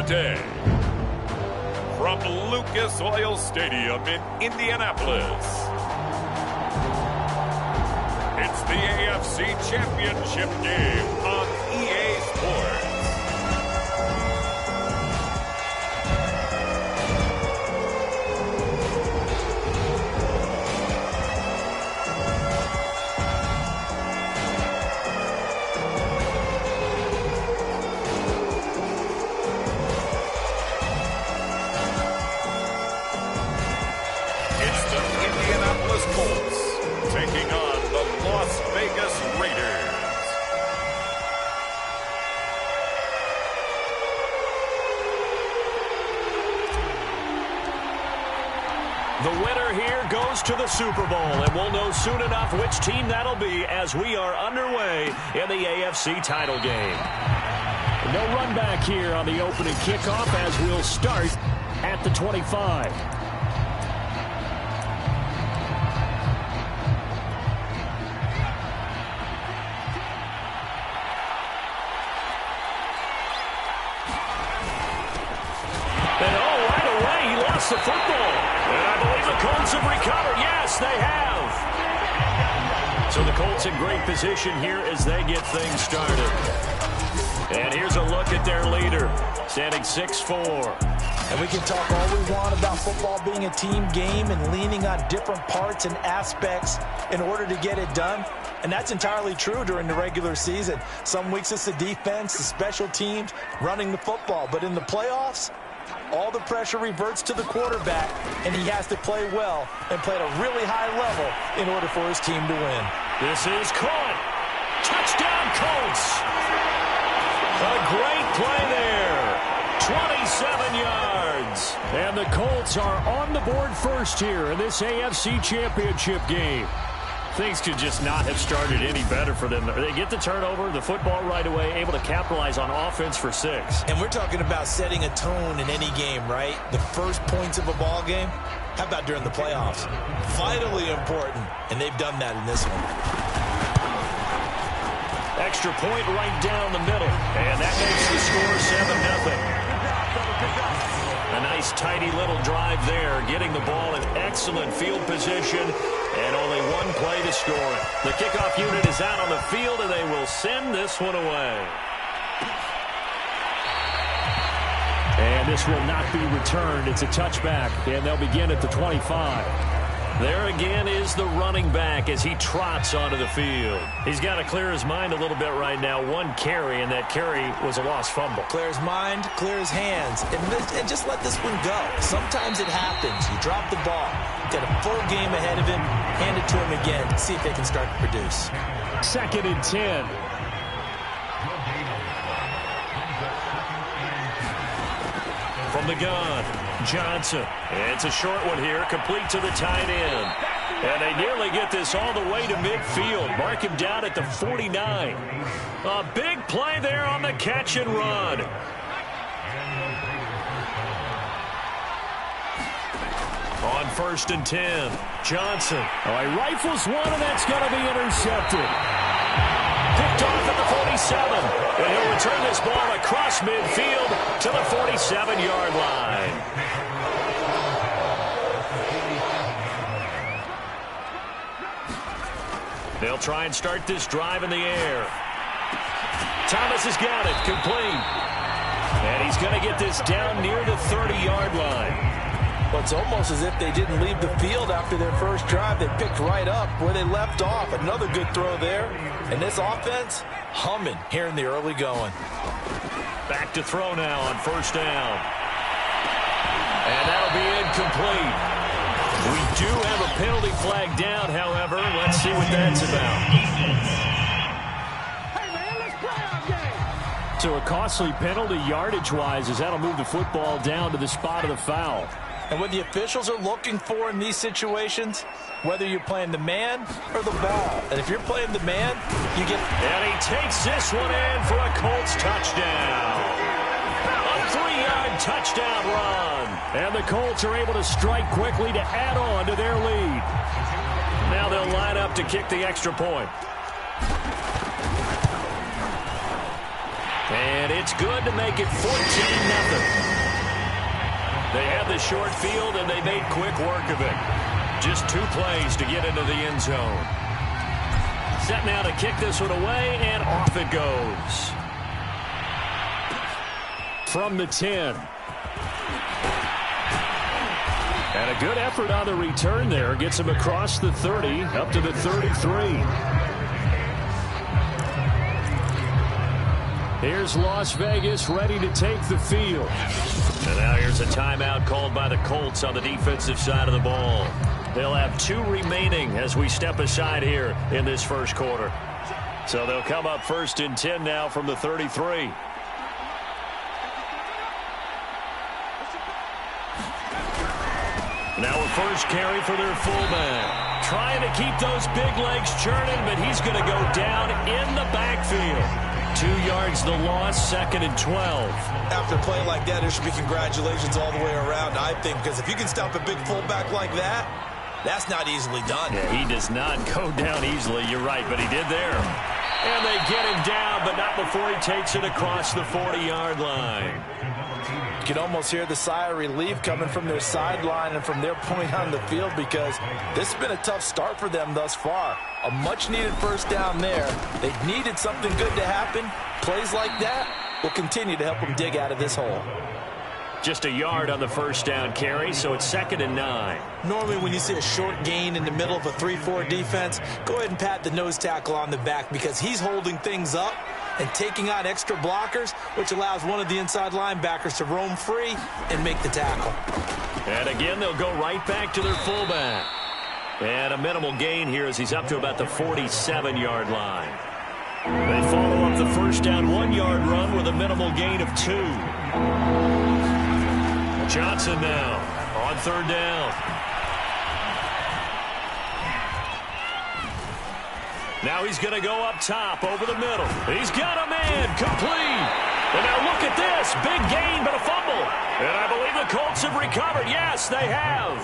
day. From Lucas Oil Stadium in Indianapolis, it's the AFC Championship game on EA Sports. Taking on the Las Vegas Raiders. The winner here goes to the Super Bowl, and we'll know soon enough which team that'll be as we are underway in the AFC title game. No run back here on the opening kickoff as we'll start at the 25. The football, and I believe the Colts have recovered. Yes, they have. So the Colts in great position here as they get things started. And here's a look at their leader, standing 6'4". And we can talk all we want about football being a team game and leaning on different parts and aspects in order to get it done. And that's entirely true during the regular season. Some weeks it's the defense, the special teams, running the football. But in the playoffs, all the pressure reverts to the quarterback, and he has to play well and play at a really high level in order for his team to win. This is caught. Touchdown, Colts. A great play there. 27 yards. And the Colts are on the board first here in this AFC Championship game. Things could just not have started any better for them. They get the turnover, the football right away, able to capitalize on offense for 6. And we're talking about setting a tone in any game, right? The first points of a ball game. How about during the playoffs? Vitally important, and they've done that in this one. Extra point right down the middle, and that makes the score 7-0. A nice, tidy little drive there, getting the ball in excellent field position, and only one play to score it. The kickoff unit is out on the field, and they will send this one away. And this will not be returned. It's a touchback, and they'll begin at the 25. There again is the running back as he trots onto the field. He's got to clear his mind a little bit right now. One carry, and that carry was a lost fumble. Clear his mind, clear his hands, and just let this one go. Sometimes it happens. You drop the ball, get a full game ahead of him, hand it to him again, see if they can start to produce. 2nd and 10. From the gun, Johnson. It's a short one here, complete to the tight end. And they nearly get this all the way to midfield. Mark him down at the 49. A big play there on the catch and run. On 1st and 10, Johnson. Oh, he rifles one, and that's going to be intercepted. Picked off at the 47. And he'll return this ball across midfield to the 47-yard line. They'll try and start this drive in the air. Thomas has got it, complete. And he's going to get this down near the 30-yard line. Well, it's almost as if they didn't leave the field after their first drive. They picked right up where they left off. Another good throw there. And this offense, humming here in the early going. Back to throw now on 1st down. And that'll be incomplete. We do have a penalty flag down, however. Let's see what that's about. Hey, man, let's play our game. So a costly penalty yardage-wise as that'll move the football down to the spot of the foul. And what the officials are looking for in these situations, whether you're playing the man or the ball. And if you're playing the man, you get... And he takes this one in for a Colts touchdown. A 3-yard touchdown run. And the Colts are able to strike quickly to add on to their lead. Now they'll line up to kick the extra point. And it's good to make it 14-0. They had the short field, and they made quick work of it. Just 2 plays to get into the end zone. Set now to kick this one away, and off it goes. From the 10. And a good effort on the return there. Gets him across the 30, up to the 33. Here's Las Vegas ready to take the field. And now here's a timeout called by the Colts on the defensive side of the ball. They'll have 2 remaining as we step aside here in this first quarter. So they'll come up 1st and 10 now from the 33. Now a first carry for their fullback. Trying to keep those big legs churning, but he's going to go down in the backfield. 2 yards the loss, 2nd and 12. After a play like that, there should be congratulations all the way around, I think, because if you can stop a big fullback like that, that's not easily done. Yeah, he does not go down easily, you're right, but he did there. And they get him down, but not before he takes it across the 40-yard line. You can almost hear the sigh of relief coming from their sideline and from their point on the field, because this has been a tough start for them thus far. A much-needed first down there. They needed something good to happen. Plays like that will continue to help them dig out of this hole. Just a yard on the first down carry, so it's 2nd and 9. Normally when you see a short gain in the middle of a 3-4 defense, go ahead and pat the nose tackle on the back, because he's holding things up and taking out extra blockers, which allows one of the inside linebackers to roam free and make the tackle. And again, they'll go right back to their fullback. And a minimal gain here as he's up to about the 47-yard line. They follow up the first down 1-yard run with a minimal gain of 2. Johnson now on 3rd down. Now he's going to go up top over the middle. He's got a man complete. And now look at this. Big gain, but a fumble. And I believe the Colts have recovered. Yes, they have.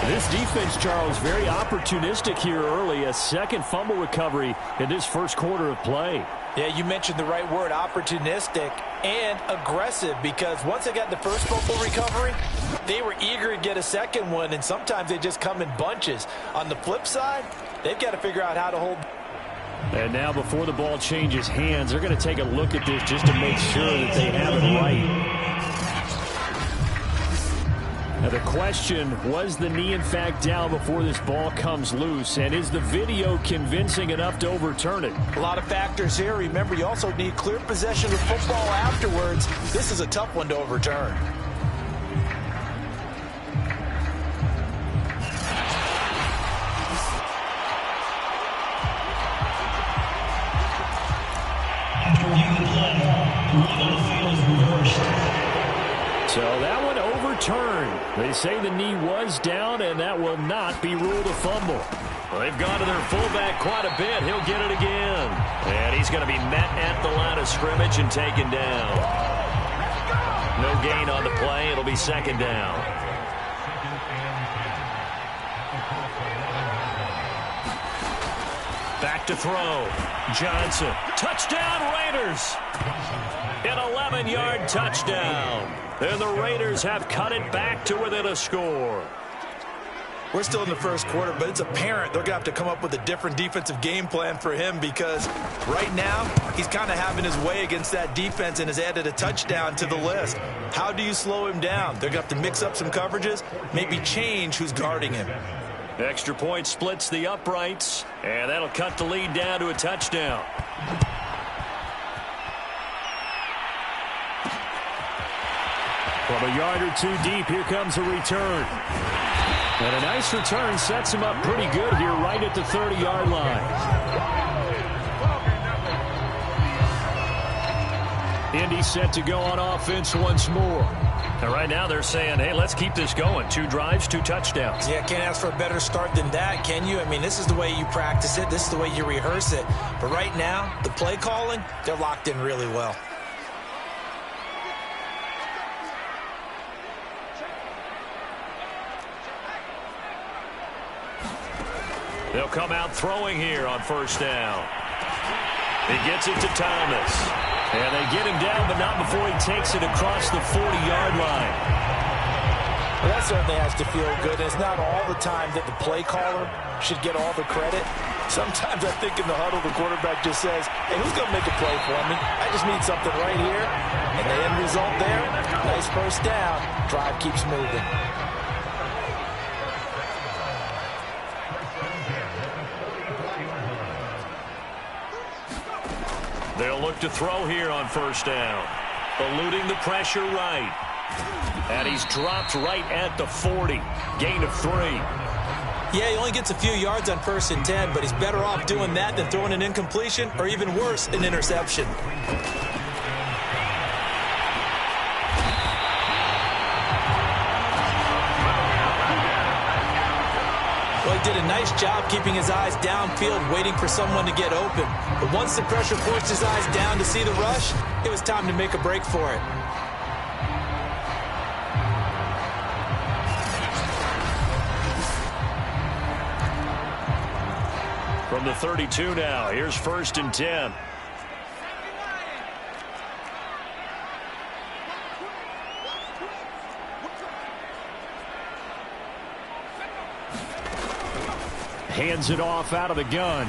This defense, Charles, very opportunistic here early. A 2nd fumble recovery in this first quarter of play. Yeah, you mentioned the right word, opportunistic and aggressive, because once they got the first fumble recovery, they were eager to get a 2nd one, and sometimes they just come in bunches. On the flip side, they've got to figure out how to hold. And now before the ball changes hands, they're going to take a look at this just to make sure that they have it right. Now the question, was the knee in fact down before this ball comes loose? And is the video convincing enough to overturn it? A lot of factors here. Remember, you also need clear possession of football afterwards. This is a tough one to overturn. So that one overturned. They say the knee was down, and that will not be ruled a fumble. Well, they've gone to their fullback quite a bit. He'll get it again. And he's going to be met at the line of scrimmage and taken down. No gain on the play. It'll be 2nd down. Back to throw. Johnson. Touchdown, Raiders. An 11-yard touchdown. And the Raiders have cut it back to within a score. We're still in the first quarter, but it's apparent they're going to have to come up with a different defensive game plan for him, because right now he's kind of having his way against that defense and has added a touchdown to the list. How do you slow him down? They're going to have to mix up some coverages, maybe change who's guarding him. Extra point splits the uprights, and that'll cut the lead down to a touchdown. From a yard or 2 deep, here comes a return. And a nice return sets him up pretty good here right at the 30-yard line. Indy set to go on offense once more. And right now they're saying, hey, let's keep this going. 2 drives, 2 touchdowns. Yeah, can't ask for a better start than that, can you? I mean, this is the way you practice it. This is the way you rehearse it. But right now, the play calling, they're locked in really well. They'll come out throwing here on first down. He gets it to Thomas. And they get him down, but not before he takes it across the 40-yard line. Well, that certainly has to feel good. It's not all the time that the play caller should get all the credit. Sometimes I think in the huddle, the quarterback just says, hey, who's going to make a play for me? I just need something right here. And the end result there, nice first down. Drive keeps moving. They'll look to throw here on first down. Eluding the pressure right. And he's dropped right at the 40. Gain of 3. Yeah, he only gets a few yards on 1st and 10, but he's better off doing that than throwing an incompletion or even worse, an interception. Well, he did a nice job keeping his eyes downfield, waiting for someone to get open. But once the pressure forced his eyes down to see the rush, it was time to make a break for it. From the 32 now, here's 1st and 10. Hands it off out of the gun.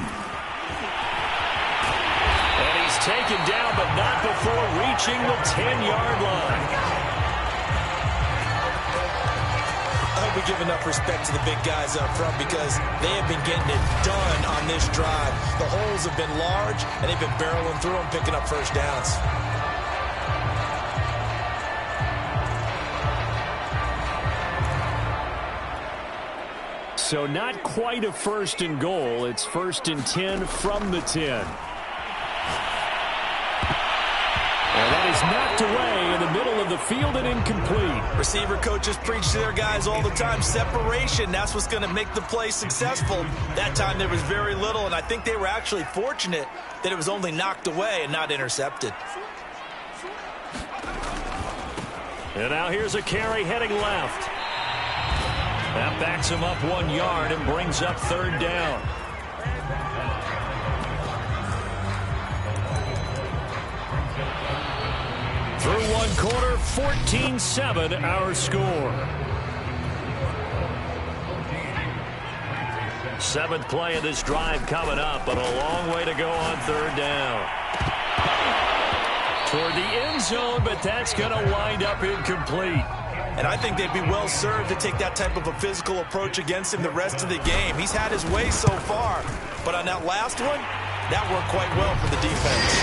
And he's taken down, but not before reaching the 10-yard line. I hope we give enough respect to the big guys up front because they have been getting it done on this drive. The holes have been large, and they've been barreling through them, picking up first downs. So not quite a 1st and goal. It's 1st and 10 from the 10. And that is knocked away in the middle of the field and incomplete. Receiver coaches preach to their guys all the time. Separation, that's what's going to make the play successful. That time there was very little, and I think they were actually fortunate that it was only knocked away and not intercepted. And now here's a carry heading left. That backs him up 1 yard and brings up 3rd down. Through 1 quarter, 14-7 our score. 7th play of this drive coming up, but a long way to go on 3rd down. Toward the end zone, but that's going to wind up incomplete. And I think they'd be well served to take that type of a physical approach against him the rest of the game. He's had his way so far, but on that last one, that worked quite well for the defense.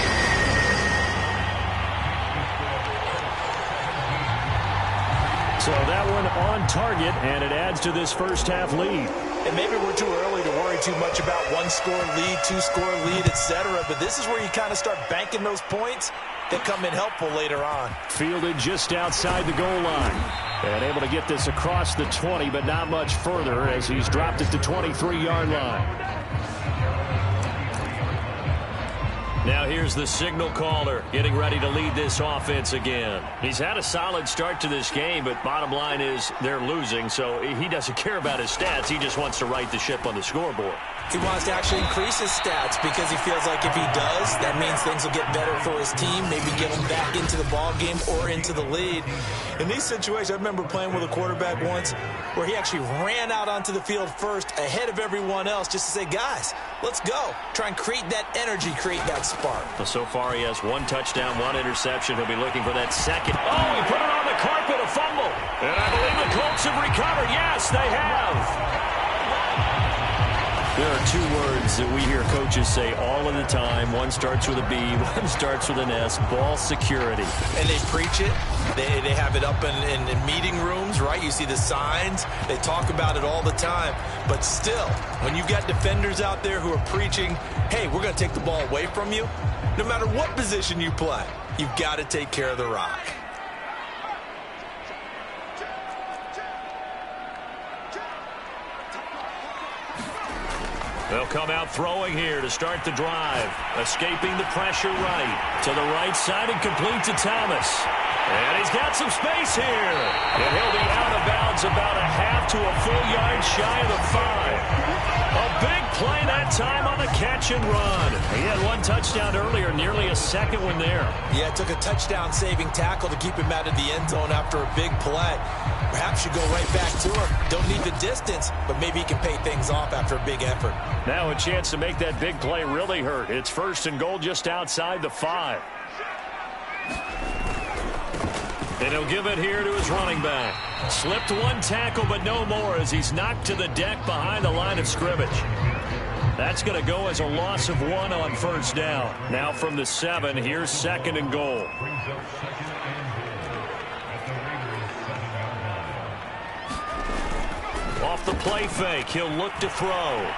So that one on target, and it adds to this first half lead. And maybe we're too early to worry too much about 1-score lead, 2-score lead, etc. But this is where you kind of start banking those points that come in helpful later on. Fielded just outside the goal line. And able to get this across the 20, but not much further as he's dropped it to 23-yard line. Now here's the signal caller getting ready to lead this offense again. He's had a solid start to this game, but bottom line is they're losing, so he doesn't care about his stats. He just wants to right the ship on the scoreboard. He wants to actually increase his stats because he feels like if he does, that means things will get better for his team, maybe get him back into the ball game or into the lead. In these situations, I remember playing with a quarterback once where he actually ran out onto the field first ahead of everyone else just to say, guys, let's go. Try and create that energy, create that spark. Well, so far he has 1 touchdown, 1 interception. He'll be looking for that second. Oh, he put it on the carpet, a fumble. And I believe the Colts have recovered. Yes, they have. There are 2 words that we hear coaches say all of the time. One starts with a B, one starts with an S, ball security. And they preach it. They have it up in meeting rooms, right? You see the signs. They talk about it all the time. But still, when you've got defenders out there who are preaching, hey, we're going to take the ball away from you, no matter what position you play, you've got to take care of the rock. They'll come out throwing here to start the drive. Escaping the pressure right. To the right side and complete to Thomas. And he's got some space here. And he'll be out of bounds about a half to a full yard shy of the 5. A big play that time on the catch and run. He had one touchdown earlier, nearly a second one there. Yeah, it took a touchdown-saving tackle to keep him out of the end zone after a big play. Perhaps you go right back to him. Don't need the distance, but maybe he can pay things off after a big effort. Now a chance to make that big play really hurt. It's 1st and goal just outside the 5. And he'll give it here to his running back. Slipped one tackle, but no more as he's knocked to the deck behind the line of scrimmage. That's going to go as a loss of 1 on 1st down. Now from the 7, here's 2nd and goal. Off the play fake, he'll look to throw.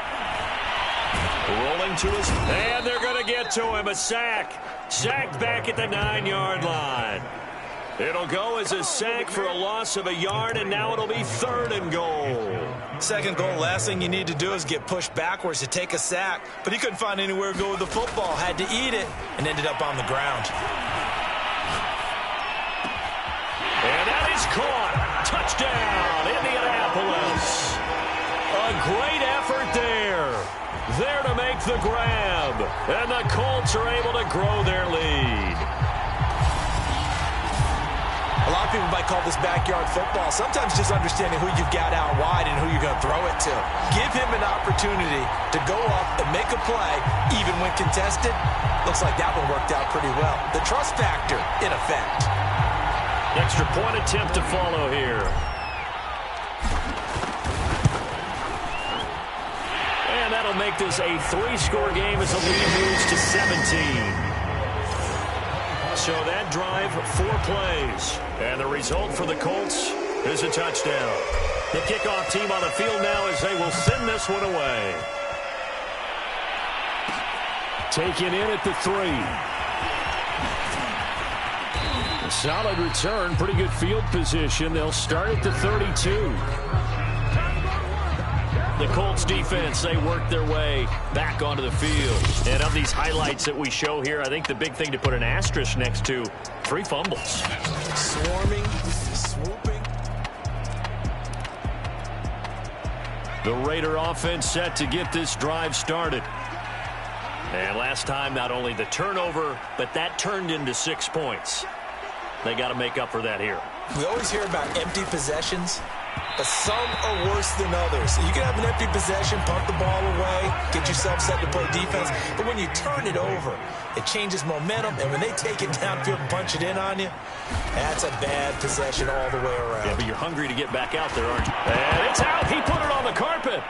Rolling to his, and they're going to get to him. A sack. Sacked back at the 9-yard line. It'll go as a sack for a loss of 1 yard, and now it'll be 3rd and goal. 2nd goal, last thing you need to do is get pushed backwards to take a sack. But he couldn't find anywhere to go with the football. Had to eat it and ended up on the ground. And that is caught. Touchdown, Indianapolis. A great effort there. There to make the grab. And the Colts are able to grow their lead. A lot of people might call this backyard football. Sometimes just understanding who you've got out wide and who you're going to throw it to. Give him an opportunity to go up and make a play, even when contested. Looks like that one worked out pretty well. The trust factor in effect. Extra point attempt to follow here. And that'll make this a 3-score game as the lead moves to 17. So that drive, 4 plays. And the result for the Colts is a touchdown. The kickoff team on the field now as they will send this one away. Taken in at the 3. A solid return, pretty good field position. They'll start at the 32. The Colts defense, they work their way back onto the field. And of these highlights that we show here, I think the big thing to put an asterisk next to, 3 fumbles. Swarming, swooping. The Raider offense set to get this drive started. And last time, not only the turnover, but that turned into 6 points. They got to make up for that here. We always hear about empty possessions, but some are worse than others. You can have an empty possession, punt the ball away, get yourself set to play defense, but when you turn it over, it changes momentum, and when they take it downfield and punch it in on you, that's a bad possession all the way around. Yeah, but you're hungry to get back out there, aren't you? And it's out. He put it on the carpet.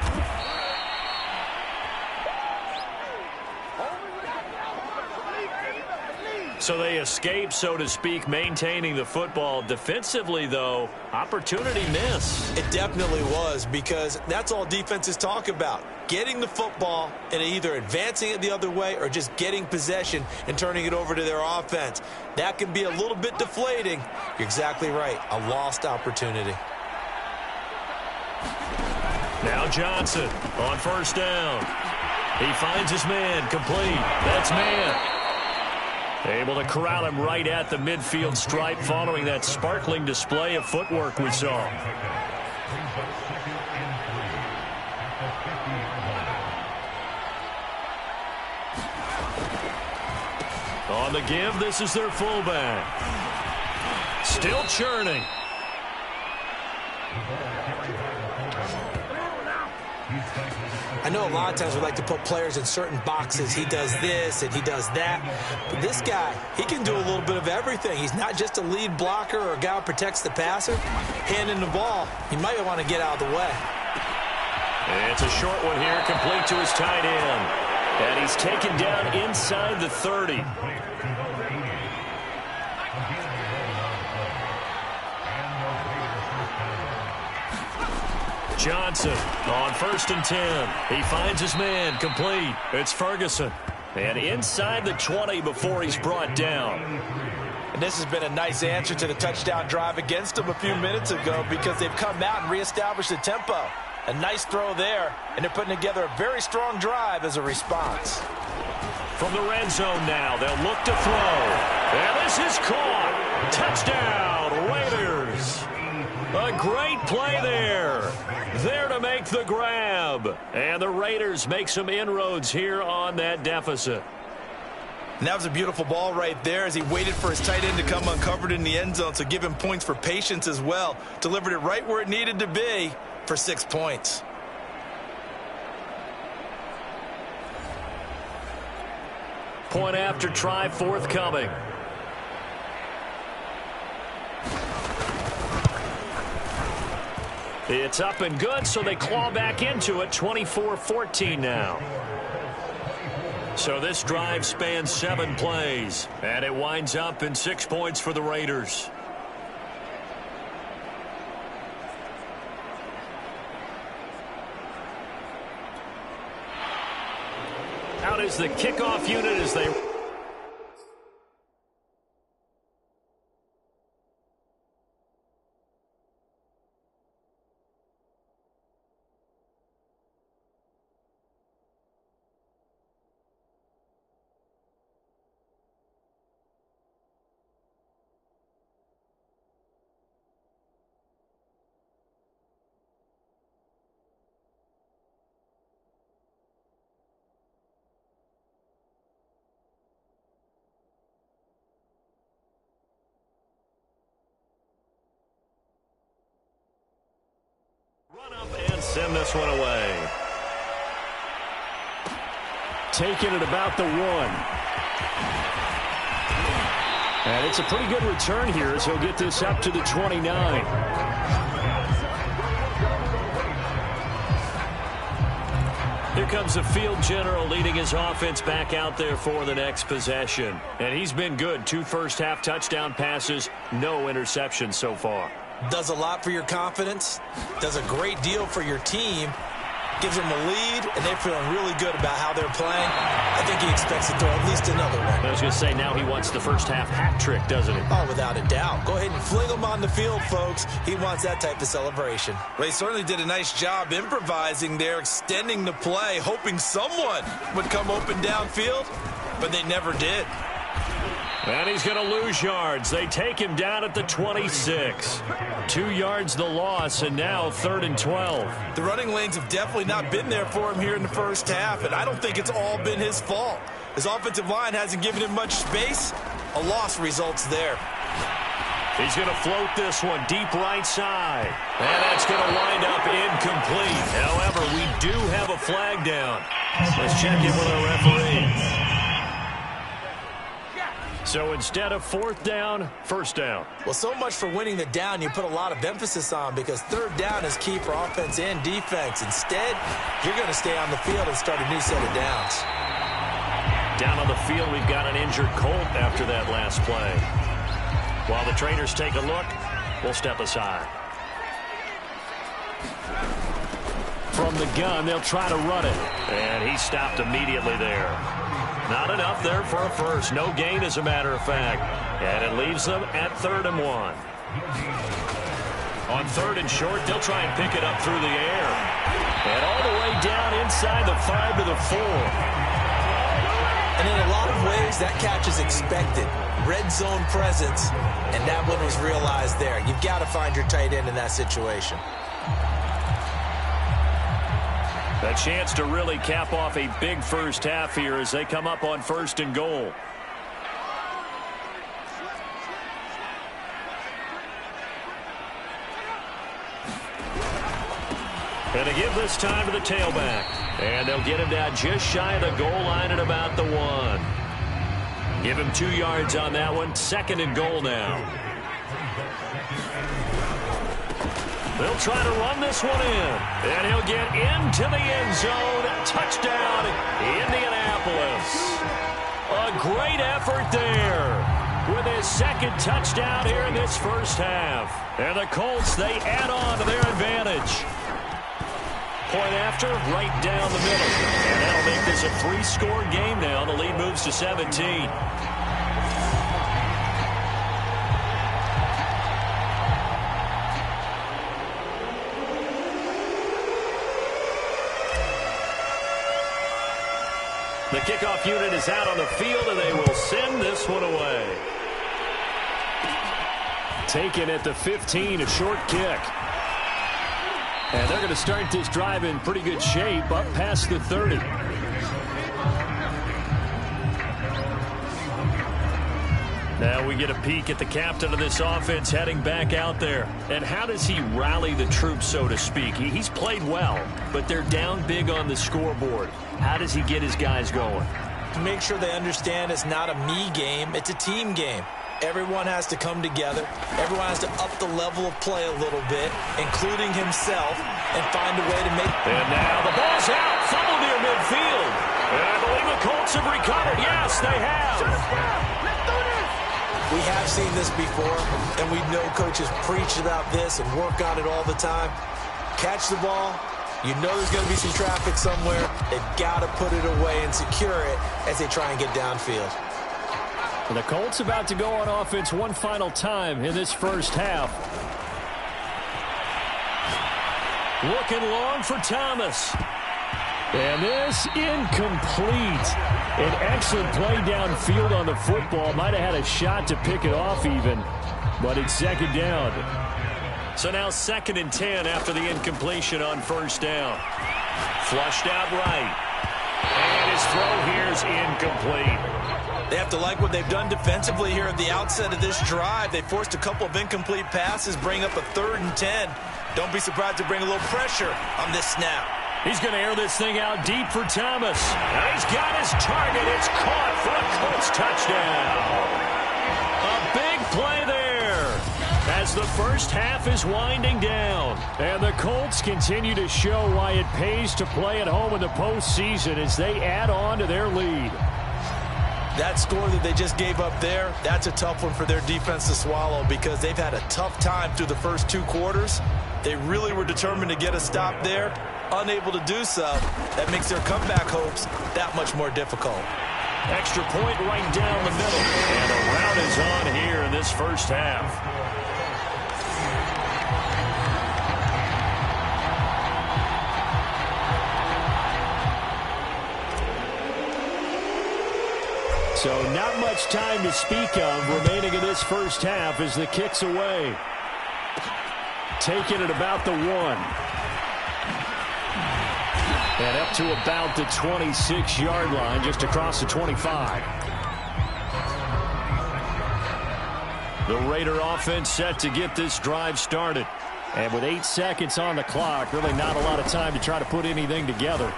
So they escape, so to speak, maintaining the football. Defensively, though, opportunity miss. It definitely was, because that's all defenses talk about. Getting the football and either advancing it the other way or just getting possession and turning it over to their offense. That can be a little bit deflating. You're exactly right. A lost opportunity. Now Johnson on 1st down. He finds his man complete. That's man. Able to corral him right at the midfield stripe following that sparkling display of footwork we saw. On the give, this is their fullback. Still churning. I know a lot of times we like to put players in certain boxes. He does this and he does that. But this guy, he can do a little bit of everything. He's not just a lead blocker or a guy who protects the passer. Handing the ball, he might want to get out of the way. And it's a short one here, complete to his tight end. And he's taken down inside the 30. Johnson on 1st and 10. He finds his man complete. It's Ferguson. And inside the 20 before he's brought down. And this has been a nice answer to the touchdown drive against them a few minutes ago, because they've come out and reestablished the tempo. A nice throw there, and they're putting together a very strong drive as a response. From the red zone now, they'll look to throw. And this is caught. Touchdown, Raiders. A great play there. There to make the grab. And the Raiders make some inroads here on that deficit. And that was a beautiful ball right there as he waited for his tight end to come uncovered in the end zone. So give him points for patience as well. Delivered it right where it needed to be for 6 points. Point after try forthcoming. It's up and good, so they claw back into it. 24-14 now. So this drive spans 7 plays, and it winds up in 6 points for the Raiders. Out is the kickoff unit as they... Run up and send this one away. Taking it about the 1. And it's a pretty good return here as he'll get this up to the 29. Here comes the field general leading his offense back out there for the next possession. And he's been good. 2 first-half touchdown passes, no interceptions so far. Does a lot for your confidence, does a great deal for your team, gives them a lead, and they're feeling really good about how they're playing. I think he expects to throw at least another one. I was going to say, now he wants the first-half hat trick, doesn't he? Oh, without a doubt. Go ahead and fling him on the field, folks. He wants that type of celebration. Well, he certainly did a nice job improvising there, extending the play, hoping someone would come open downfield, but they never did. And he's going to lose yards. They take him down at the 26. 2 yards the loss, and now 3rd and 12. The running lanes have definitely not been there for him here in the first half, and I don't think it's all been his fault. His offensive line hasn't given him much space. A loss results there. He's going to float this one deep right side. And that's going to wind up incomplete. However, we do have a flag down. Let's check in with our referee. So instead of 4th down, 1st down. Well, so much for winning the down you put a lot of emphasis on, because 3rd down is key for offense and defense. Instead, you're going to stay on the field and start a new set of downs. Down on the field, we've got an injured Colt after that last play. While the trainers take a look, we'll step aside. From the gun, they'll try to run it. And he stopped immediately there. Not enough there for a first. No gain, as a matter of fact. And it leaves them at 3rd and 1. On 3rd and short, they'll try and pick it up through the air. And all the way down inside the 5 to the 4. And in a lot of ways, that catch is expected. Red zone presence, and that one was realized there. You've got to find your tight end in that situation. A chance to really cap off a big first half here as they come up on 1st and goal. And they give this time to the tailback. And they'll get him down just shy of the goal line at about the 1. Give him 2 yards on that one. 2nd and goal now. They'll try to run this one in. And he'll get into the end zone. Touchdown, Indianapolis. A great effort there with his 2nd touchdown here in this first half. And the Colts, they add on to their advantage. Point after, right down the middle. And that'll make this a 3-score game now. The lead moves to 17. The kickoff unit is out on the field, and they will send this one away. Taken at the 15, a short kick. And they're going to start this drive in pretty good shape, up past the 30. Now we get a peek at the captain of this offense heading back out there. And how does he rally the troops, so to speak? He's played well, but they're down big on the scoreboard. How does he get his guys going? To make sure they understand it's not a me game, it's a team game. Everyone has to come together. Everyone has to up the level of play a little bit, including himself, and find a way to make... And now the ball's out. Fumble near midfield. And I believe the Colts have recovered. Yes, they have. We have seen this before, and we know coaches preach about this and work on it all the time. Catch the ball. You know there's going to be some traffic somewhere. They've got to put it away and secure it as they try and get downfield. And the Colts about to go on offense one final time in this first half. Looking long for Thomas. And this incomplete. An excellent play downfield on the football. Might have had a shot to pick it off even, but it's second down. So now 2nd and 10 after the incompletion on first down. Flushed out right. And his throw here's incomplete. They have to like what they've done defensively here at the outset of this drive. They forced a couple of incomplete passes, bring up a 3rd and 10. Don't be surprised to bring a little pressure on this snap. He's going to air this thing out deep for Thomas. And he's got his target. It's caught for a Colts touchdown. A big play there as the first half is winding down. And the Colts continue to show why it pays to play at home in the postseason as they add on to their lead. That score that they just gave up there, that's a tough one for their defense to swallow because they've had a tough time through the first 2 quarters. They really were determined to get a stop there. Unable to do so, that makes their comeback hopes that much more difficult. Extra point right down the middle. And the rout is on here in this first half. So not much time to speak of remaining in this first half as the kick's away. Taking it about the 1. And up to about the 26-yard line, just across the 25. The Raider offense set to get this drive started. And with 8 seconds on the clock, really not a lot of time to try to put anything together.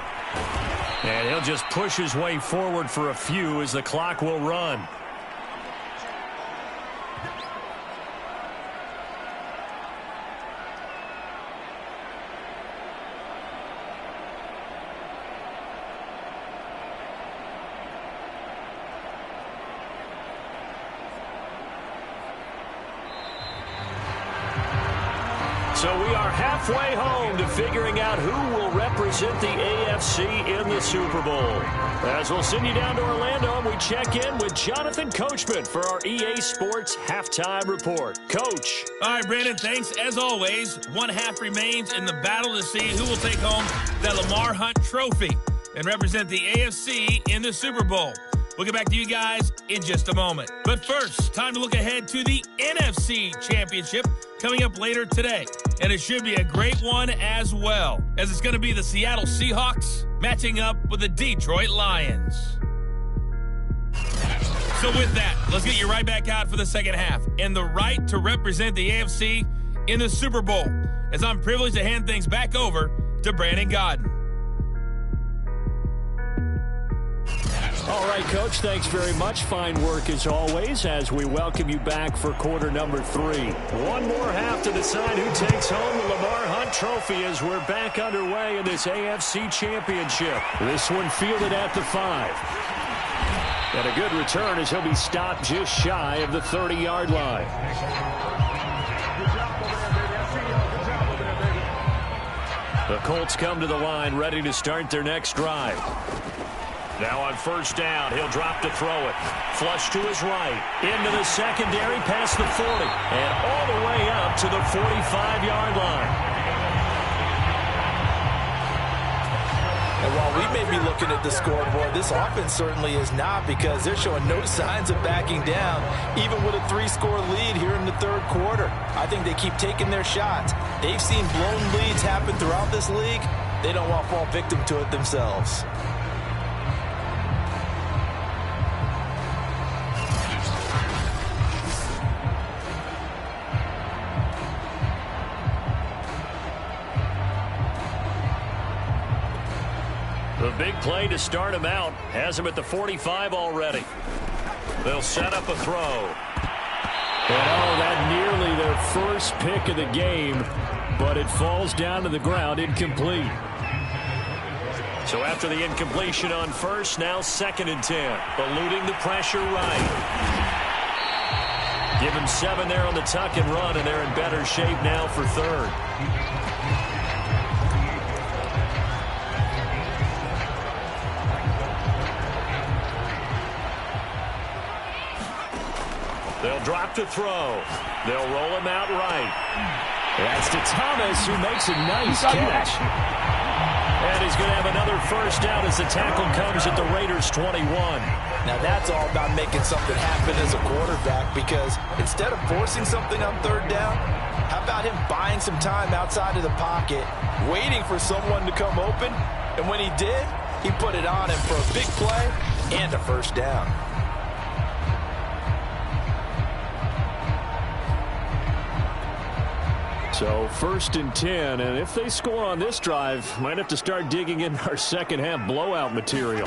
And he'll just push his way forward for a few as the clock will run. So we are halfway home to figuring out who will represent the AFC in the Super Bowl. As we'll send you down to Orlando and we check in with Jonathan Coachman for our EA Sports Halftime Report. Coach. All right, Brandon, thanks. As always, 1 half remains in the battle to see who will take home that Lamar Hunt trophy and represent the AFC in the Super Bowl. We'll get back to you guys in just a moment. But first, time to look ahead to the NFC Championship coming up later today. And it should be a great one as well, as it's going to be the Seattle Seahawks matching up with the Detroit Lions. So with that, let's get you right back out for the second half and the right to represent the AFC in the Super Bowl, as I'm privileged to hand things back over to Brandon Godden. All right, Coach, thanks very much. Fine work as always as we welcome you back for quarter number 3. One more half to decide who takes home the Lamar Hunt trophy as we're back underway in this AFC Championship. This one fielded at the 5. And a good return as he'll be stopped just shy of the 30-yard line. The Colts come to the line ready to start their next drive. Now on first down, he'll drop to throw it. Flush to his right. Into the secondary, past the 40. And all the way up to the 45-yard line. And while we may be looking at the scoreboard. This offense certainly is not, because they're showing no signs of backing down, even with a 3-score lead here in the third quarter. I think they keep taking their shots. They've seen blown leads happen throughout this league. They don't want to fall victim to it themselves. The big play to start him out has him at the 45 already. They'll set up a throw. And that nearly their first pick of the game, but it falls down to the ground incomplete. So after the incompletion on first, now 2nd and 10. Eluding the pressure right. Give him 7 there on the tuck and run, and they're in better shape now for 3rd. They'll drop to throw. They'll roll him out right. That's to Thomas, who makes a nice catch. And he's going to have another first down as the tackle comes at the Raiders' 21. Now that's all about making something happen as a quarterback, because instead of forcing something on 3rd down, how about him buying some time outside of the pocket, waiting for someone to come open, and when he did, he put it on him for a big play and a first down. So 1st and 10, and if they score on this drive, might have to start digging in our second half blowout material.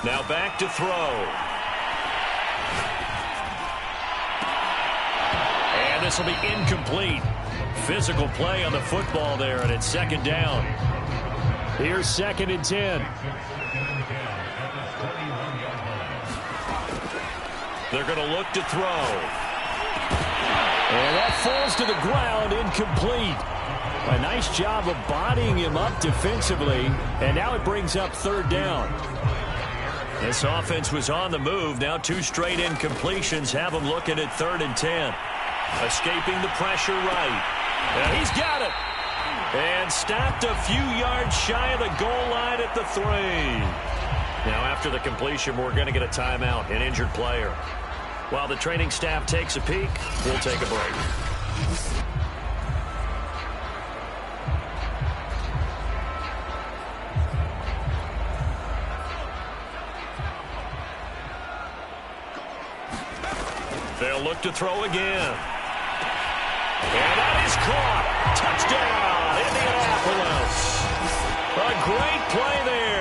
Now back to throw. And this will be incomplete. Physical play on the football there, and it's 2nd down. Here's 2nd and 10. They're going to look to throw. And that falls to the ground, incomplete. A nice job of bodying him up defensively, and now it brings up 3rd down. This offense was on the move. Now 2 straight incompletions have them looking at 3rd and 10. Escaping the pressure right. And he's got it. And stopped a few yards shy of the goal line at the 3. Now after the completion, we're going to get a timeout, an injured player. While the training staff takes a peek, we'll take a break. They'll look to throw again. And that is caught. Touchdown, Indianapolis. A great play there.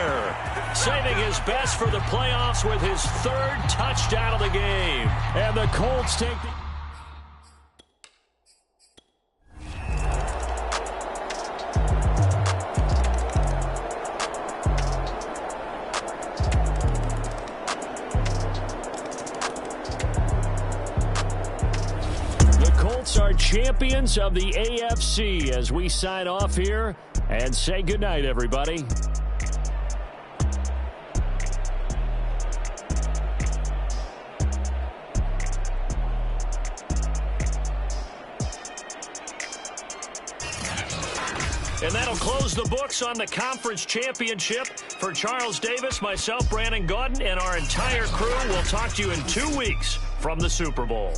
Saving his best for the playoffs with his 3rd touchdown of the game. And the Colts take the... The Colts are champions of the AFC as we sign off here and say goodnight, everybody. And that'll close the books on the conference championship. For Charles Davis, myself, Brandon Gaudin, and our entire crew, we'll talk to you in 2 weeks from the Super Bowl.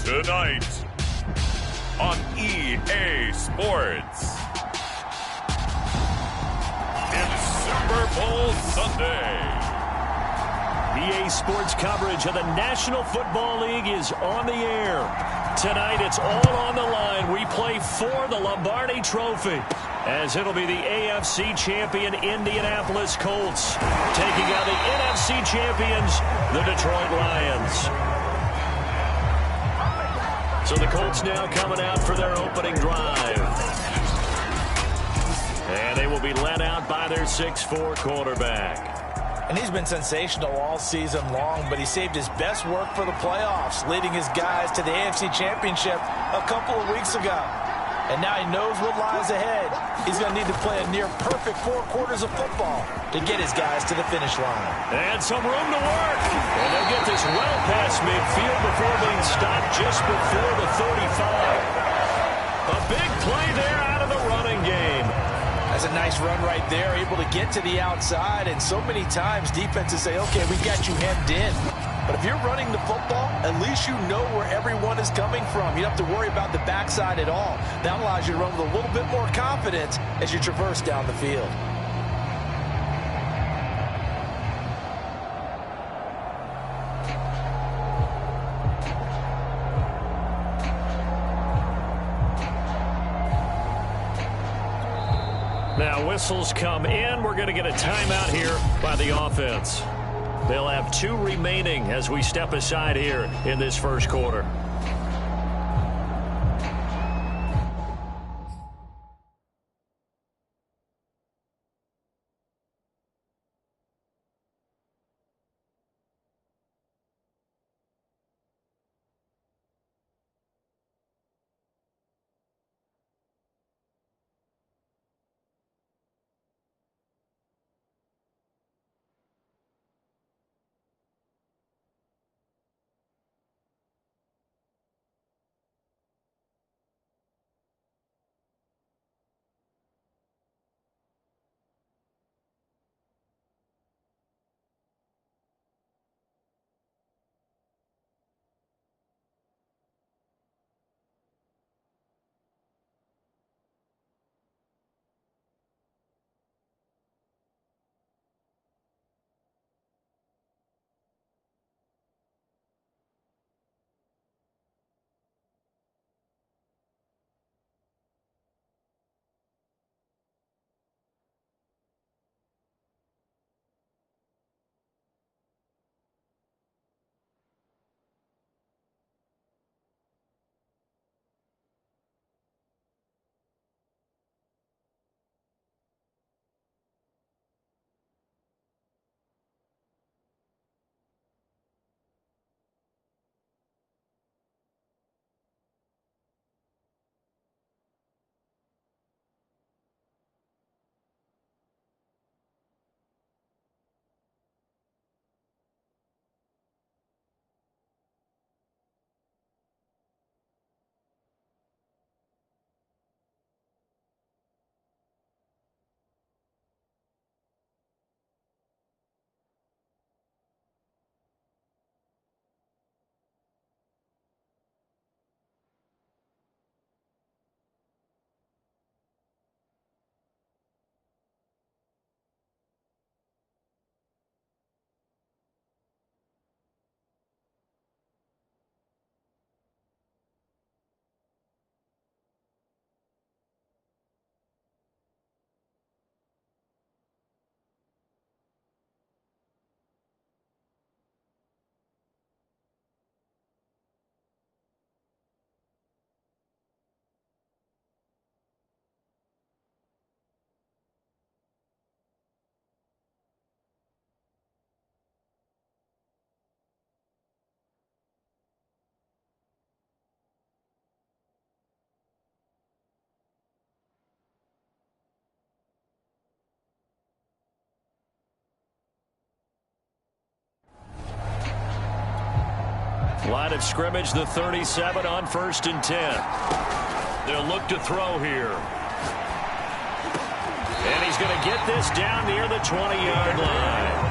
Tonight on EA Sports. It's Super Bowl Sunday. EA Sports coverage of the National Football League is on the air. Tonight, it's all on the line. We play for the Lombardi Trophy, as it'll be the AFC champion Indianapolis Colts taking on the NFC champions, the Detroit Lions. So the Colts now coming out for their opening drive. And they will be led out by their 6'4" quarterback. And he's been sensational all season long, but he saved his best work for the playoffs, leading his guys to the AFC Championship a couple of weeks ago. And now he knows what lies ahead. He's going to need to play a near-perfect 4 quarters of football to get his guys to the finish line. And some room to work. And they'll get this well past midfield before being stopped just before the 35. A big play there out of the running game. That's a nice run right there, able to get to the outside. And so many times defenses say, okay, we got you hemmed in. But if you're running the football, at least you know where everyone is coming from. You don't have to worry about the backside at all. That allows you to run with a little bit more confidence as you traverse down the field. Now whistles come in. We're going to get a timeout here by the offense. They'll have 2 remaining as we step aside here in this first quarter. Line of scrimmage, the 37 on 1st and 10. They'll look to throw here. And he's going to get this down near the 20-yard line.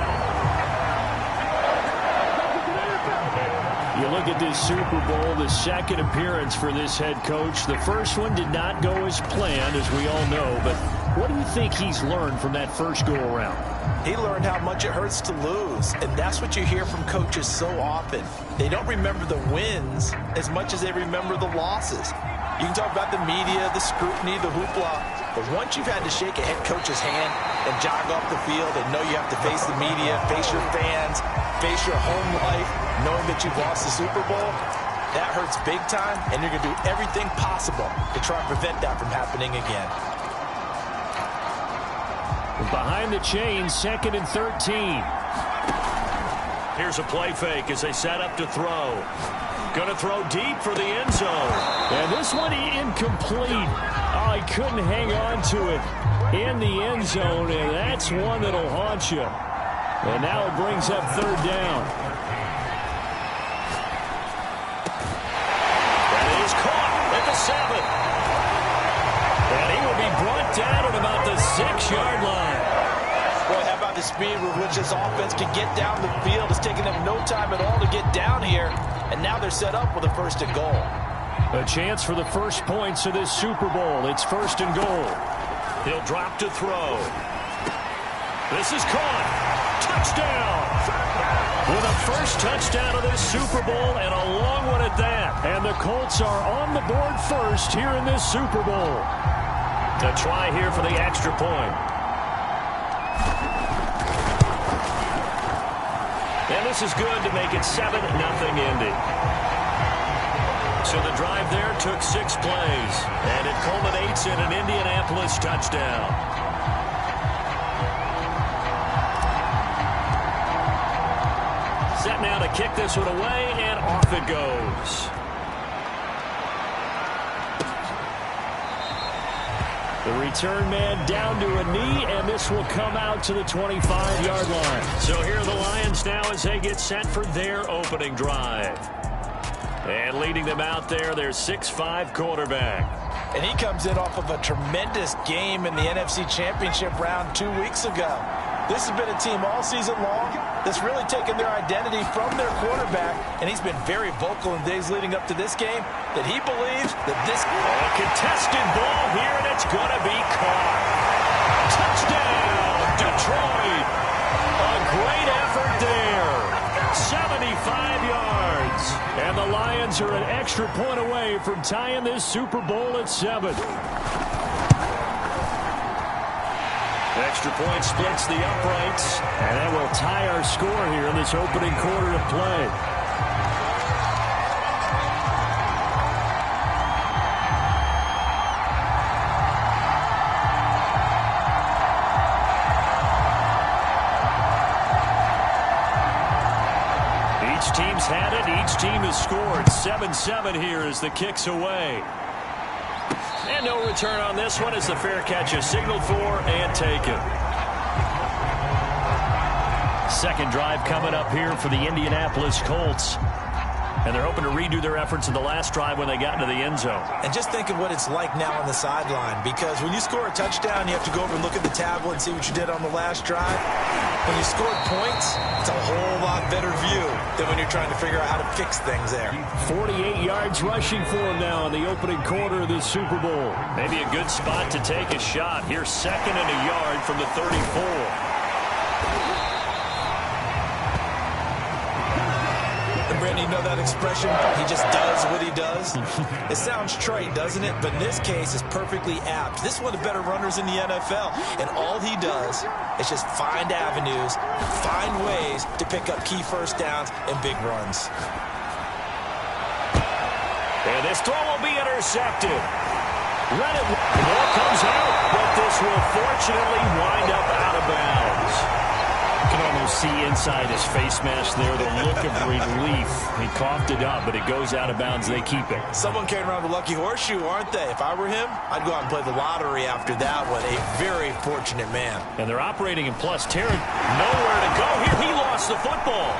You look at this Super Bowl, the second appearance for this head coach. The first one did not go as planned, as we all know. But what do you think he's learned from that first go-around? He learned how much it hurts to lose, and that's what you hear from coaches so often. They don't remember the wins as much as they remember the losses. You can talk about the media, the scrutiny, the hoopla, but once you've had to shake a head coach's hand and jog off the field and know you have to face the media, face your fans, face your home life, knowing that you've lost the Super Bowl, that hurts big time, and you're going to do everything possible to try and prevent that from happening again. Behind the chains, 2nd and 13. Here's a play fake as they set up to throw. Going to throw deep for the end zone. And this one incomplete. Oh, he couldn't hang on to it in the end zone, and that's one that'll haunt you. And now it brings up 3rd down. That is caught at the 7. And he will be brought down at about the 6-yard line. Boy, how about the speed with which this offense can get down the field? It's taking them no time at all to get down here. And now they're set up with a 1st and goal. A chance for the first points of this Super Bowl. It's 1st and goal. He'll drop to throw. This is caught. Touchdown. With a first touchdown of this Super Bowl, and a long one at that. And the Colts are on the board first here in this Super Bowl. A try here for the extra point. And this is good to make it 7-0 Indy. So the drive there took 6 plays, and it culminates in an Indianapolis touchdown. Set now to kick this one away, and off it goes. The return man down to a knee, and this will come out to the 25-yard line. So here are the Lions now as they get set for their opening drive. And leading them out there, their 6'5" quarterback. And he comes in off of a tremendous game in the NFC Championship round 2 weeks ago. This has been a team all season long that's really taken their identity from their quarterback, and he's been very vocal in days leading up to this game that he believes that this... A contested ball here, and it's going to be caught. Touchdown, Detroit. A great effort there. 75 yards. And the Lions are an extra point away from tying this Super Bowl at 7. Extra point splits the uprights. And that will tie our score here in this opening quarter of play. Each team's had it. Each team has scored. 7-7 here as the kick's away. And no return on this one as the fair catch is signaled for and taken. Second drive coming up here for the Indianapolis Colts. And they're hoping to redo their efforts in the last drive when they got into the end zone. And just think of what it's like now on the sideline, because when you score a touchdown, you have to go over and look at the tablet and see what you did on the last drive. When you scored points, it's a whole lot better view than when you're trying to figure out how to fix things there. 48 yards rushing for him now in the opening quarter of this Super Bowl. Maybe a good spot to take a shot. Here's 2nd and a yard from the 34. Brandon, you know that expression? He just does what he does. It sounds trite, doesn't it? But in this case, it's perfectly apt. This is one of the better runners in the NFL. And all he does is just find avenues, find ways to pick up key first downs and big runs. And this throw will be intercepted. The ball comes out, but this will fortunately wind up out of bounds. You can almost see inside his face mask there the look of relief. He coughed it up, but it goes out of bounds. They keep it. Someone carrying around the lucky horseshoe, aren't they? If I were him, I'd go out and play the lottery after that one. A very fortunate man. And they're operating in plus territory. Nowhere to go here. He lost the football.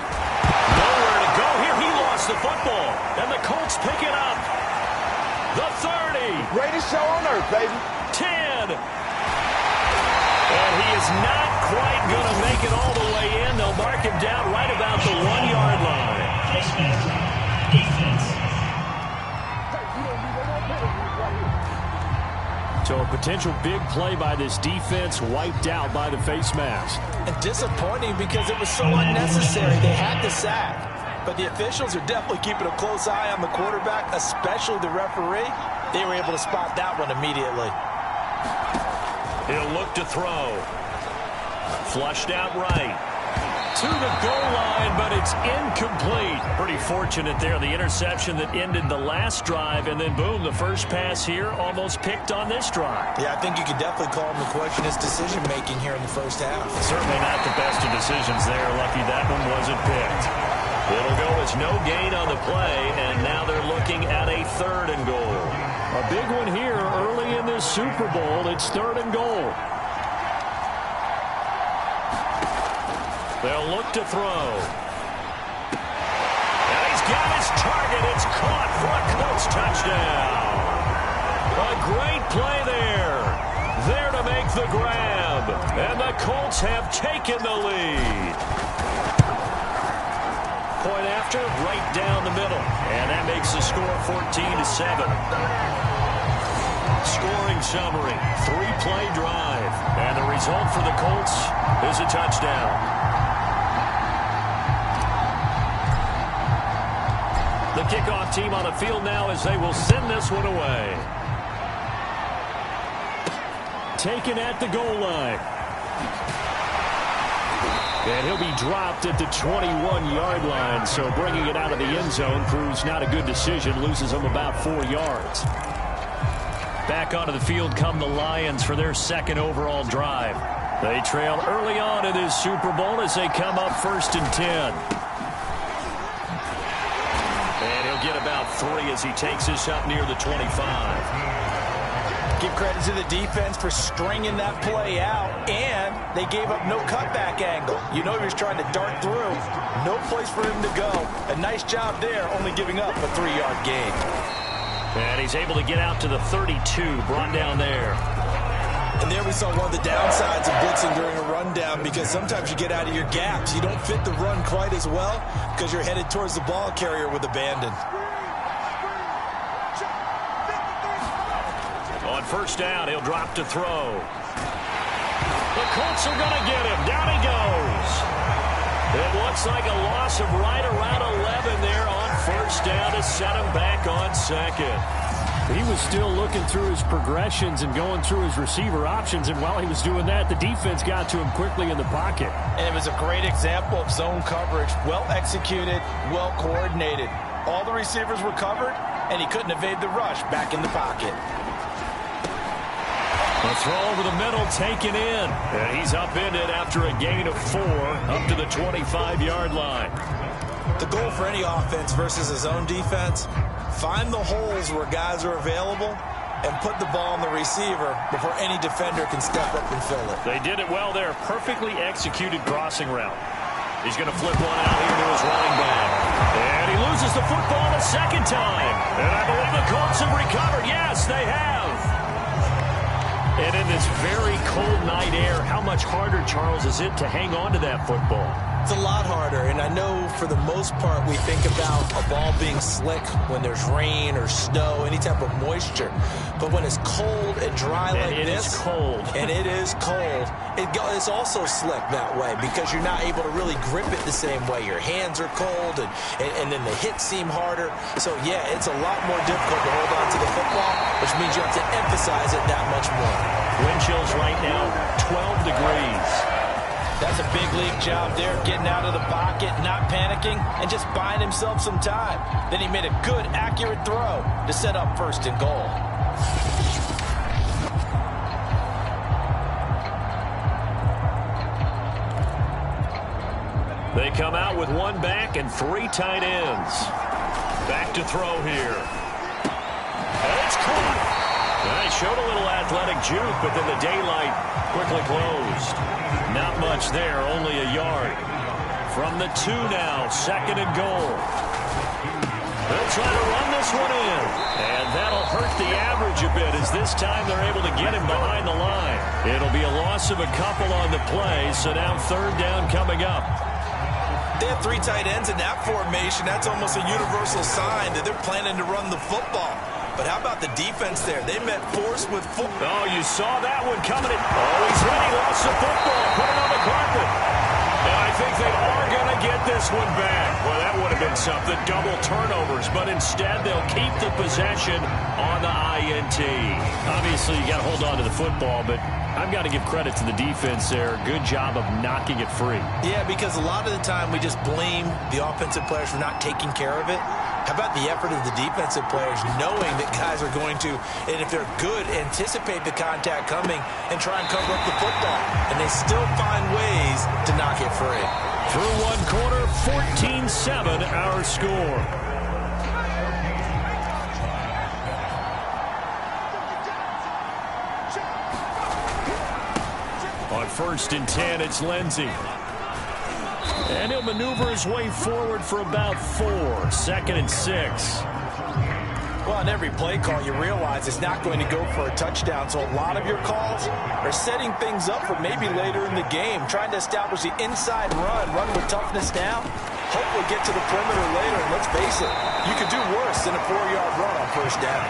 Nowhere to go here. He lost the football. And the Colts pick it up. The 30. Greatest show on earth, baby. 10. And he is not quite going to make it all the way in. They'll mark him down right about the 1-yard line. So a potential big play by this defense wiped out by the face mask. And disappointing because it was so unnecessary. They had the sack. But the officials are definitely keeping a close eye on the quarterback, especially the referee. They were able to spot that one immediately. He'll look to throw. Flushed out right. To the goal line, but it's incomplete. Pretty fortunate there. The interception that ended the last drive, and then boom, the first pass here almost picked on this drive. Yeah, I think you could definitely call him to question his decision-making here in the first half. Certainly not the best of decisions there. Lucky that one wasn't picked. It'll go as no gain on the play, and now they're looking at a 3rd and goal. A big one here early in this Super Bowl. It's 3rd and goal. They'll look to throw. And he's got his target. It's caught for a Colts touchdown. A great play there. There to make the grab. And the Colts have taken the lead. Point after, right down the middle. And that makes the score 14-7. Scoring summary, 3-play drive. And the result for the Colts is a touchdown. The kickoff team on the field now as they will send this one away. Taken at the goal line. And he'll be dropped at the 21-yard line, so bringing it out of the end zone proves not a good decision, loses them about 4 yards. Back onto the field come the Lions for their 2nd overall drive. They trail early on in this Super Bowl as they come up 1st and 10. And he'll get about 3 as he takes this up near the 25. Give credit to the defense for stringing that play out, and they gave up no cutback angle. You know he was trying to dart through. No place for him to go. A nice job there, only giving up a 3-yard gain. And he's able to get out to the 32, brought down there. And there we saw one of the downsides of blitzing during a rundown, because sometimes you get out of your gaps. You don't fit the run quite as well because you're headed towards the ball carrier with abandon. On 1st down, he'll drop to throw. The Colts are going to get him. Down he goes. It looks like a loss of right around 11 there on 1st down to set him back on 2nd. He was still looking through his progressions and going through his receiver options, and while he was doing that, the defense got to him quickly in the pocket. And it was a great example of zone coverage. Well executed, well coordinated. All the receivers were covered, and he couldn't evade the rush back in the pocket. The throw over the middle taken in. And he's upended after a gain of 4 up to the 25-yard line. The goal for any offense versus a zone defense, find the holes where guys are available and put the ball on the receiver before any defender can step up and fill it. They did it well there. Perfectly executed crossing route. He's going to flip one out here to his running back. And he loses the football a 2nd time. And I believe the Colts have recovered. Yes, they have. And in this very cold night air, how much harder, Charles, is it to hang on to that football? It's a lot harder, and I know for the most part we think about a ball being slick when there's rain or snow, any type of moisture. But when it's cold and dry like this, it is cold. And it is cold, it's also slick that way because you're not able to really grip it the same way. Your hands are cold, and then the hits seem harder. So, yeah, it's a lot more difficult to hold on to the football, which means you have to emphasize it that much more. Wind chills right now, 12 degrees. That's a big league job there, getting out of the pocket, not panicking, and just buying himself some time. Then he made a good, accurate throw to set up 1st and goal. They come out with 1 back and 3 tight ends. Back to throw here. And it's caught. They showed a little athletic juke, but then the daylight quickly closed. Not much there, only a yard. From the 2 now, 2nd and goal. They'll try to run this one in. And that'll hurt the average a bit as this time they're able to get him behind the line. It'll be a loss of a couple on the play, so now 3rd down coming up. They have 3 tight ends in that formation. That's almost a universal sign that they're planning to run the football. But how about the defense there? They met force with foot. Oh, you saw that one coming in. Oh, he's hit. He lost the football. Put it on the carpet. And I think they are going to get this one back. Well, that would have been something. Double turnovers. But instead, they'll keep the possession on the INT. Obviously, you got to hold on to the football, but I've got to give credit to the defense there. Good job of knocking it free. Yeah, because a lot of the time we just blame the offensive players for not taking care of it. How about the effort of the defensive players knowing that guys are going to, and if they're good, anticipate the contact coming and try and cover up the football. And they still find ways to knock it free. Through one quarter, 14-7 our score. On 1st and 10, it's Lindsey. And he'll maneuver his way forward for about 4. 2nd and 6. Well, on every play call, you realize it's not going to go for a touchdown. So a lot of your calls are setting things up for maybe later in the game, trying to establish the inside run with toughness now. Hopefully get to the perimeter later. And let's face it, you could do worse than a 4-yard run on 1st down.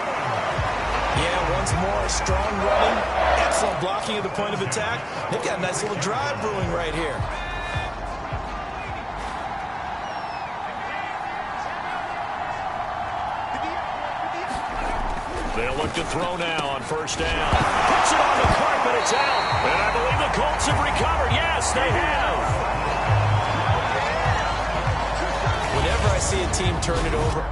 Yeah, once more, strong running, excellent blocking at the point of attack. They've got a nice little drive brewing right here. They'll look to throw now on 1st down. Puts it on the carpet, it's out. And I believe the Colts have recovered. Yes, they have. Whenever I see a team turn it over,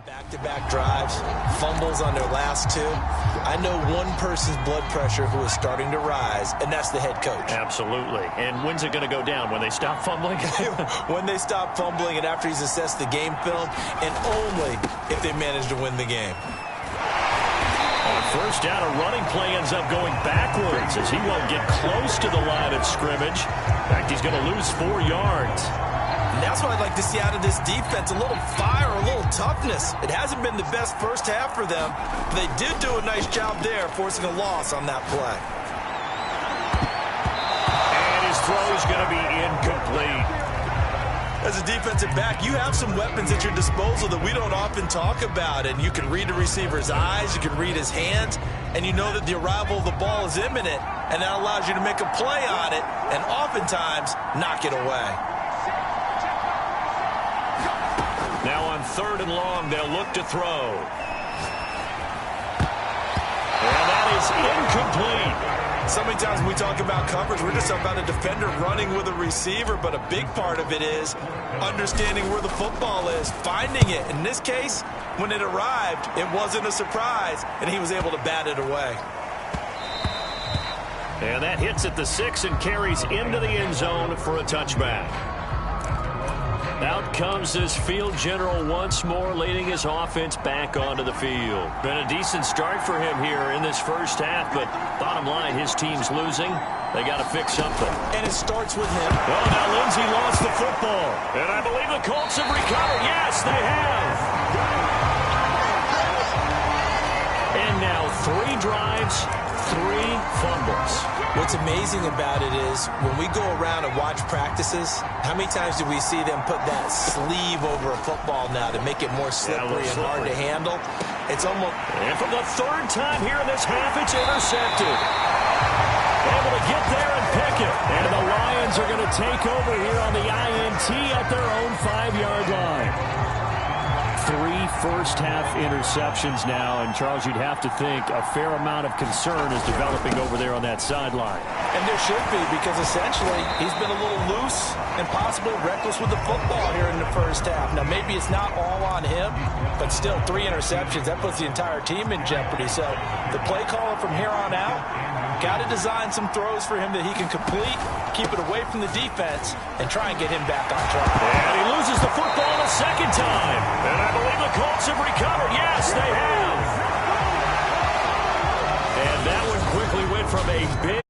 back-to-back drives, fumbles on their last 2. I know one person's blood pressure who is starting to rise, and that's the head coach. Absolutely. And when's it going to go down? When they stop fumbling? When they stop fumbling and after he's assessed the game film, and only if they manage to win the game. On 1st down, a running play ends up going backwards as he won't get close to the line of scrimmage. In fact, he's going to lose 4 yards. And that's what I'd like to see out of this defense, a little fire, a little toughness. It hasn't been the best first half for them, but they did do a nice job there, forcing a loss on that play. And his throw is going to be incomplete. As a defensive back, you have some weapons at your disposal that we don't often talk about, and you can read the receiver's eyes, you can read his hands, and you know that the arrival of the ball is imminent, and that allows you to make a play on it, and oftentimes knock it away. Now on 3rd and long, they'll look to throw. And that is incomplete. So many times when we talk about coverage, we're just about a defender running with a receiver, but a big part of it is understanding where the football is, finding it. In this case, when it arrived, it wasn't a surprise, and he was able to bat it away. And that hits at the 6 and carries into the end zone for a touchback. Out comes this field general once more, leading his offense back onto the field. Been a decent start for him here in this first half, but bottom line, his team's losing. They got to fix something. And it starts with him. Well, now Lindsey lost the football. And I believe the Colts have recovered. Yes, they have. And now 3 drives, 3 fumbles. What's amazing about it is when we go around and watch practices, how many times do we see them put that sleeve over a football now to make it more slippery and hard to handle? It's almost... And for the 3rd time here in this half, it's intercepted. Able to get there and pick it. And the Lions are going to take over here on the INT at their own 5-yard line. 3 first-half interceptions now, and Charles, you'd have to think a fair amount of concern is developing over there on that sideline. And there should be, because essentially he's been a little loose and possibly reckless with the football here in the first half. Now, maybe it's not all on him, but still 3 interceptions. That puts the entire team in jeopardy. So the play caller from here on out got to design some throws for him that he can complete, keep it away from the defense, and try and get him back on track. And he loses the football a second time. And I believe the Colts have recovered. Yes, they have. And that one quickly went from a big